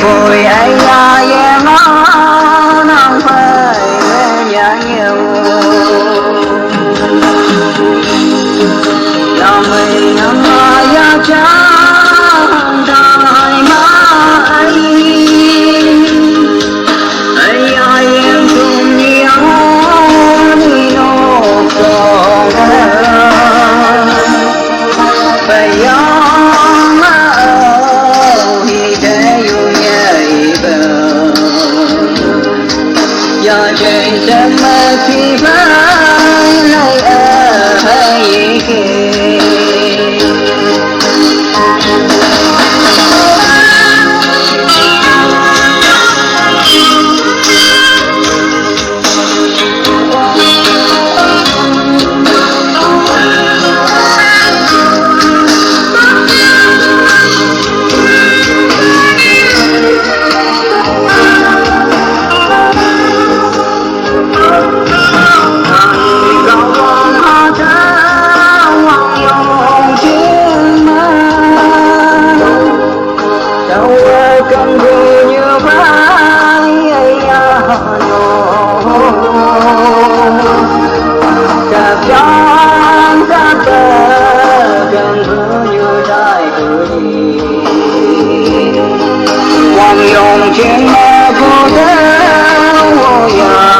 Bùi ai ya ye ngó nang phơi nhớ nhiều lòng mình nằm ya chẳng thay mãi ai ai em chung nhau đi nô còn phải trên sân mơ khi vắng lời ơi kia cần gì như vai cặp tròn cặp tơ cần cứ như trái cử đi hoàng dòng trên mơ cô đơn